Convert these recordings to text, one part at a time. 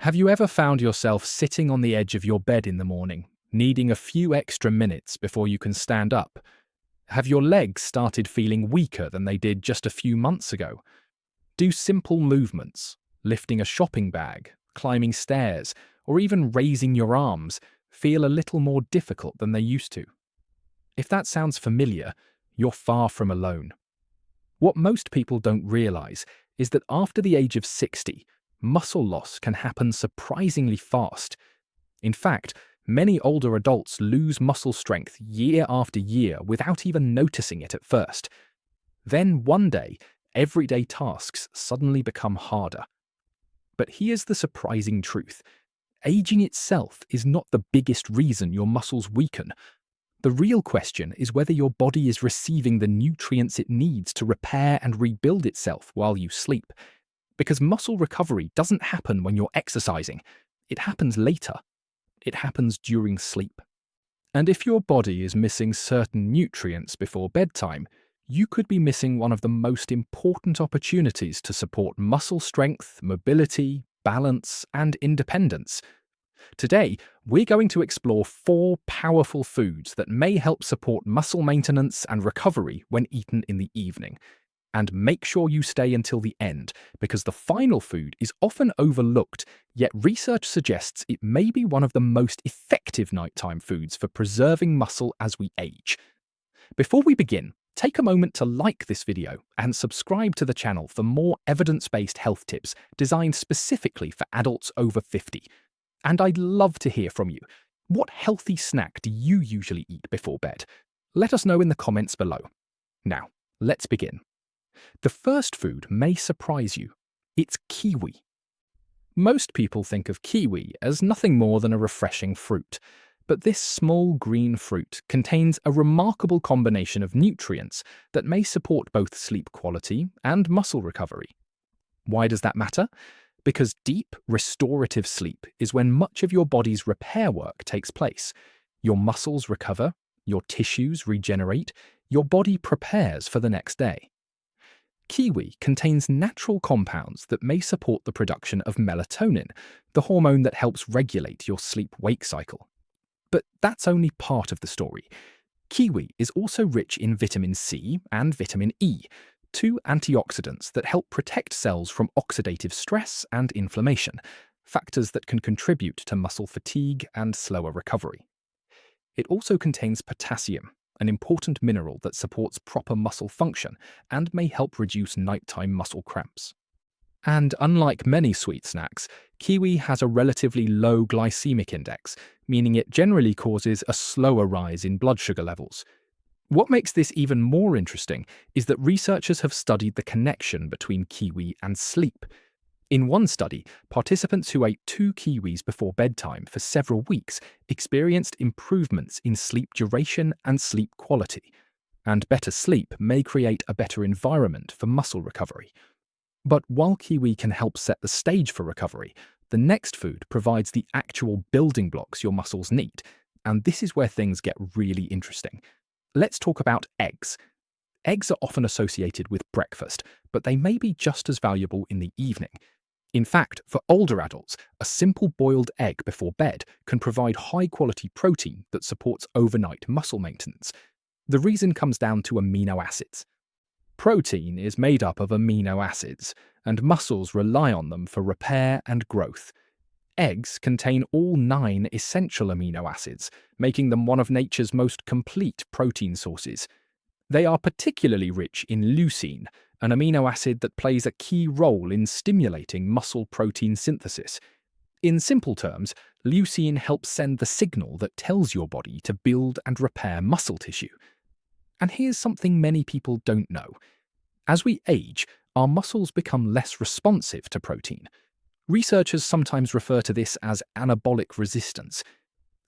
Have you ever found yourself sitting on the edge of your bed in the morning, needing a few extra minutes before you can stand up? Have your legs started feeling weaker than they did just a few months ago? Do simple movements, lifting a shopping bag, climbing stairs, or even raising your arms, feel a little more difficult than they used to? If that sounds familiar, you're far from alone. What most people don't realize is that after the age of 60, muscle loss can happen surprisingly fast. In fact, many older adults lose muscle strength year after year without even noticing it at first. Then one day, everyday tasks suddenly become harder. But here's the surprising truth. Aging itself is not the biggest reason your muscles weaken. The real question is whether your body is receiving the nutrients it needs to repair and rebuild itself while you sleep. Because muscle recovery doesn't happen when you're exercising. It happens later. It happens during sleep. And if your body is missing certain nutrients before bedtime, you could be missing one of the most important opportunities to support muscle strength, mobility, balance, and independence. Today, we're going to explore 4 powerful foods that may help support muscle maintenance and recovery when eaten in the evening. And make sure you stay until the end, because the final food is often overlooked, yet research suggests it may be one of the most effective nighttime foods for preserving muscle as we age. Before we begin, take a moment to like this video and subscribe to the channel for more evidence-based health tips designed specifically for adults over 50. And I'd love to hear from you. What healthy snack do you usually eat before bed? Let us know in the comments below. Now, let's begin. The first food may surprise you. It's kiwi. Most people think of kiwi as nothing more than a refreshing fruit, but this small green fruit contains a remarkable combination of nutrients that may support both sleep quality and muscle recovery. Why does that matter? Because deep, restorative sleep is when much of your body's repair work takes place. Your muscles recover, your tissues regenerate, your body prepares for the next day. Kiwi contains natural compounds that may support the production of melatonin, the hormone that helps regulate your sleep-wake cycle. But that's only part of the story. Kiwi is also rich in vitamin C and vitamin E, 2 antioxidants that help protect cells from oxidative stress and inflammation, factors that can contribute to muscle fatigue and slower recovery. It also contains potassium, an important mineral that supports proper muscle function and may help reduce nighttime muscle cramps. And unlike many sweet snacks, kiwi has a relatively low glycemic index, meaning it generally causes a slower rise in blood sugar levels. What makes this even more interesting is that researchers have studied the connection between kiwi and sleep. In one study, participants who ate 2 kiwis before bedtime for several weeks experienced improvements in sleep duration and sleep quality. And better sleep may create a better environment for muscle recovery. But while kiwi can help set the stage for recovery, the next food provides the actual building blocks your muscles need. And this is where things get really interesting. Let's talk about eggs. Eggs are often associated with breakfast, but they may be just as valuable in the evening. In fact, for older adults, a simple boiled egg before bed can provide high-quality protein that supports overnight muscle maintenance. The reason comes down to amino acids. Protein is made up of amino acids, and muscles rely on them for repair and growth. Eggs contain all 9 essential amino acids, making them one of nature's most complete protein sources. They are particularly rich in leucine, an amino acid that plays a key role in stimulating muscle protein synthesis. In simple terms, leucine helps send the signal that tells your body to build and repair muscle tissue. And here's something many people don't know. As we age, our muscles become less responsive to protein. Researchers sometimes refer to this as anabolic resistance.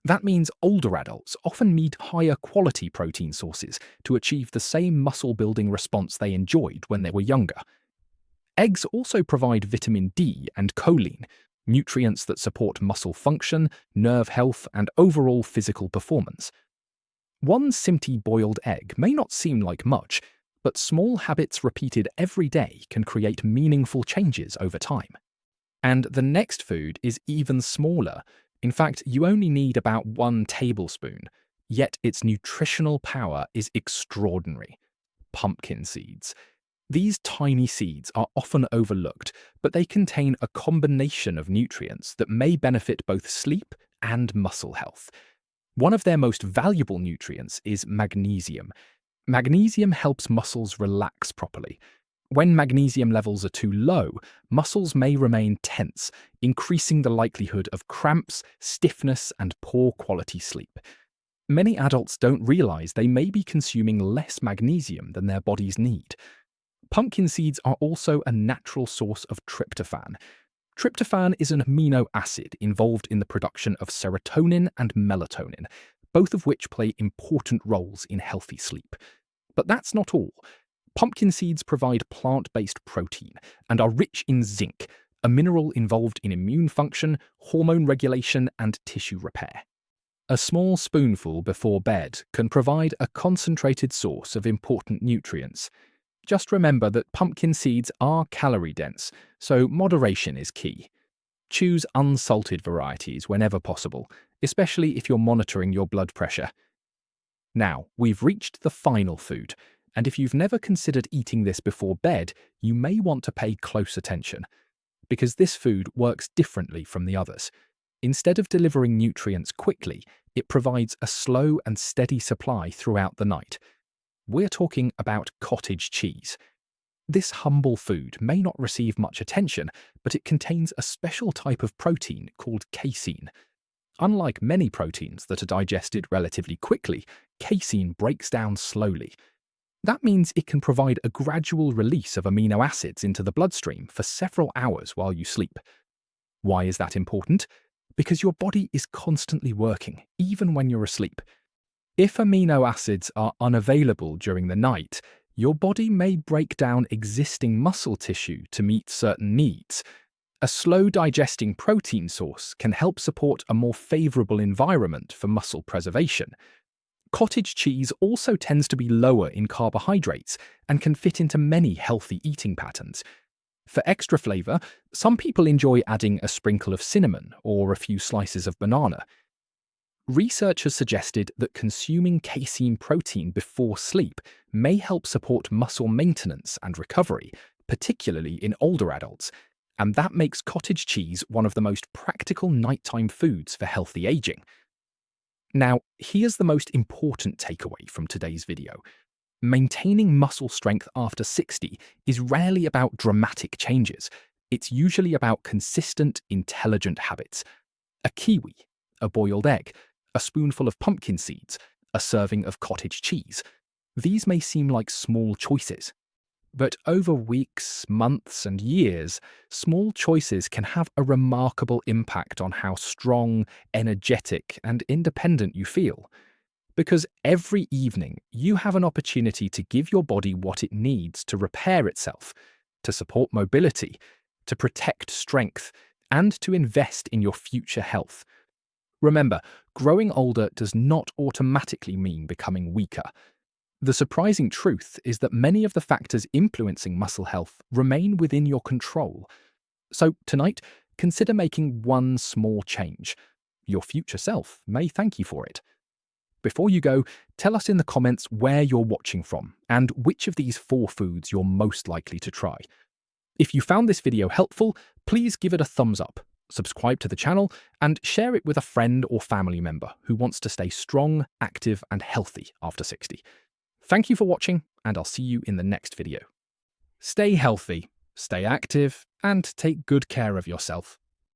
That means older adults often need higher quality protein sources to achieve the same muscle-building response they enjoyed when they were younger. Eggs also provide vitamin D and choline, nutrients that support muscle function, nerve health, and overall physical performance. One simply boiled egg may not seem like much, but small habits repeated every day can create meaningful changes over time. And the next food is even smaller. In fact, you only need about 1 tablespoon, yet its nutritional power is extraordinary. Pumpkin seeds. These tiny seeds are often overlooked, but they contain a combination of nutrients that may benefit both sleep and muscle health. One of their most valuable nutrients is magnesium. Magnesium helps muscles relax properly. When magnesium levels are too low, muscles may remain tense, increasing the likelihood of cramps, stiffness, and poor quality sleep. Many adults don't realize they may be consuming less magnesium than their bodies need. Pumpkin seeds are also a natural source of tryptophan. Tryptophan is an amino acid involved in the production of serotonin and melatonin, both of which play important roles in healthy sleep. But that's not all. Pumpkin seeds provide plant-based protein and are rich in zinc, a mineral involved in immune function, hormone regulation, and tissue repair. A small spoonful before bed can provide a concentrated source of important nutrients. Just remember that pumpkin seeds are calorie-dense, so moderation is key. Choose unsalted varieties whenever possible, especially if you're monitoring your blood pressure. Now, we've reached the final food, and if you've never considered eating this before bed, you may want to pay close attention, because this food works differently from the others. Instead of delivering nutrients quickly, it provides a slow and steady supply throughout the night. We're talking about cottage cheese. This humble food may not receive much attention, but it contains a special type of protein called casein. Unlike many proteins that are digested relatively quickly, casein breaks down slowly. That means it can provide a gradual release of amino acids into the bloodstream for several hours while you sleep. Why is that important? Because your body is constantly working, even when you're asleep. If amino acids are unavailable during the night, your body may break down existing muscle tissue to meet certain needs. A slow digesting protein source can help support a more favorable environment for muscle preservation. Cottage cheese also tends to be lower in carbohydrates and can fit into many healthy eating patterns. For extra flavor, some people enjoy adding a sprinkle of cinnamon or a few slices of banana. Research has suggested that consuming casein protein before sleep may help support muscle maintenance and recovery, particularly in older adults, and that makes cottage cheese one of the most practical nighttime foods for healthy aging. Now, here's the most important takeaway from today's video. Maintaining muscle strength after 60 is rarely about dramatic changes. It's usually about consistent, intelligent habits. A kiwi, a boiled egg, a spoonful of pumpkin seeds, a serving of cottage cheese. These may seem like small choices, but over weeks, months, and years, small choices can have a remarkable impact on how strong, energetic, and independent you feel. Because every evening, you have an opportunity to give your body what it needs to repair itself, to support mobility, to protect strength, and to invest in your future health. Remember, growing older does not automatically mean becoming weaker. The surprising truth is that many of the factors influencing muscle health remain within your control. So tonight, consider making one small change. Your future self may thank you for it. Before you go, tell us in the comments where you're watching from and which of these 4 foods you're most likely to try. If you found this video helpful, please give it a thumbs up, subscribe to the channel, and share it with a friend or family member who wants to stay strong, active, and healthy after 60. Thank you for watching, and I'll see you in the next video. Stay healthy, stay active, and take good care of yourself.